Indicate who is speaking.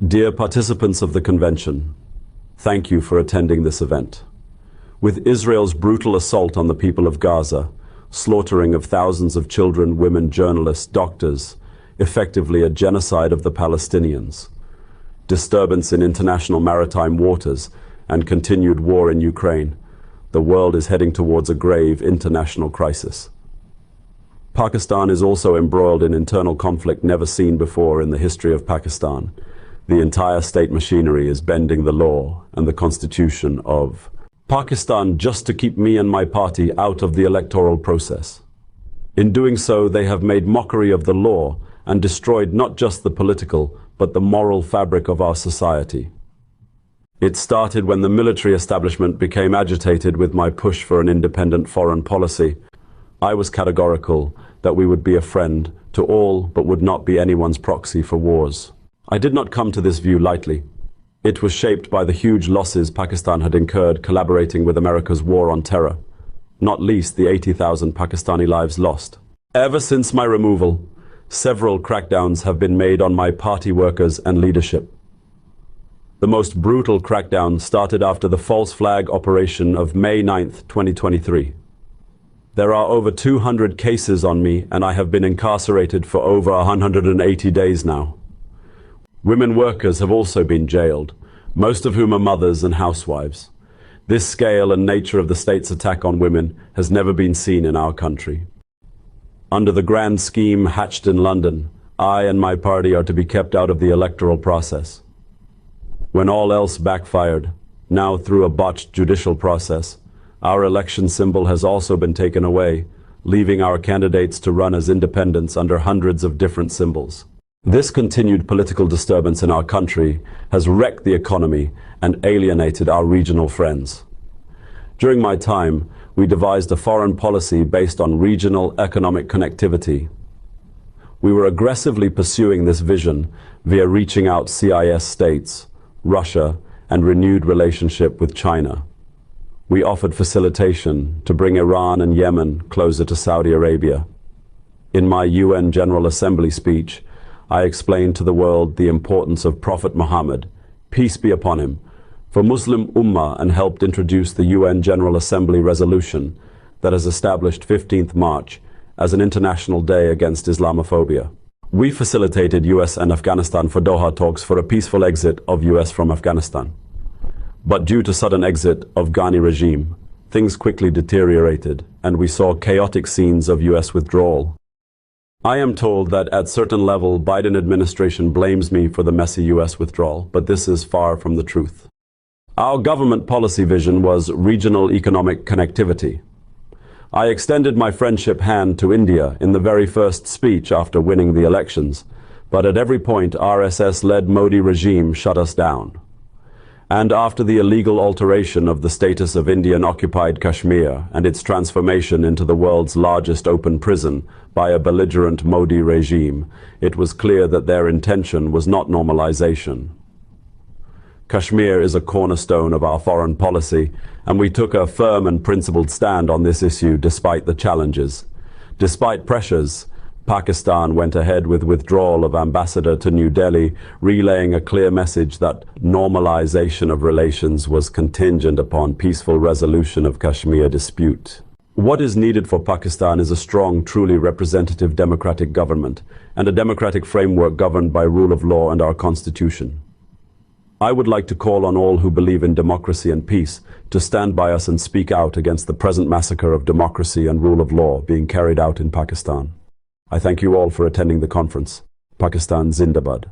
Speaker 1: Dear participants of the convention, thank you for attending this event. With Israel's brutal assault on the people of Gaza, slaughtering of thousands of children, women, journalists, doctors, effectively a genocide of the Palestinians, disturbance in international maritime waters, and continued war in Ukraine, the world is heading towards a grave international crisis. Pakistan is also embroiled in internal conflict never seen before in the history of Pakistan. The entire state machinery is bending the law and the constitution of Pakistan just to keep me and my party out of the electoral process. In doing so, they have made mockery of the law and destroyed not just the political, but the moral fabric of our society. It started when the military establishment became agitated with my push for an independent foreign policy. I was categorical that we would be a friend to all but would not be anyone's proxy for wars. I did not come to this view lightly. It was shaped by the huge losses Pakistan had incurred collaborating with America's war on terror, not least the 80,000 Pakistani lives lost. Ever since my removal, several crackdowns have been made on my party workers and leadership. The most brutal crackdown started after the false flag operation of May 9th, 2023. There are over 200 cases on me and I have been incarcerated for over 180 days now. Women workers have also been jailed, most of whom are mothers and housewives. This scale and nature of the state's attack on women has never been seen in our country. Under the grand scheme hatched in London, I and my party are to be kept out of the electoral process. When all else backfired, now through a botched judicial process, our election symbol has also been taken away, leaving our candidates to run as independents under hundreds of different symbols. This continued political disturbance in our country has wrecked the economy and alienated our regional friends. During my time, we devised a foreign policy based on regional economic connectivity. We were aggressively pursuing this vision via reaching out CIS states, Russia, and renewed relationship with China. We offered facilitation to bring Iran and Yemen closer to Saudi Arabia. In my UN General Assembly speech, I explained to the world the importance of Prophet Muhammad, peace be upon him, for Muslim Ummah and helped introduce the UN General Assembly resolution that has established 15th March as an international day against Islamophobia. We facilitated US and Afghanistan for Doha talks for a peaceful exit of US from Afghanistan. But due to sudden exit of Ghani regime, things quickly deteriorated and we saw chaotic scenes of US withdrawal. I am told that at certain level Biden administration blames me for the messy US withdrawal, but this is far from the truth. Our government policy vision was regional economic connectivity. I extended my friendship hand to India in the very first speech after winning the elections, but at every point RSS-led Modi regime shut us down. And after the illegal alteration of the status of Indian-occupied Kashmir and its transformation into the world's largest open prison by a belligerent Modi regime, it was clear that their intention was not normalization. Kashmir is a cornerstone of our foreign policy, and we took a firm and principled stand on this issue despite the challenges. Despite pressures, Pakistan went ahead with withdrawal of ambassador to New Delhi, relaying a clear message that normalization of relations was contingent upon peaceful resolution of Kashmir dispute. What is needed for Pakistan is a strong, truly representative democratic government and a democratic framework governed by rule of law and our constitution. I would like to call on all who believe in democracy and peace to stand by us and speak out against the present massacre of democracy and rule of law being carried out in Pakistan. I thank you all for attending the conference. Pakistan Zindabad.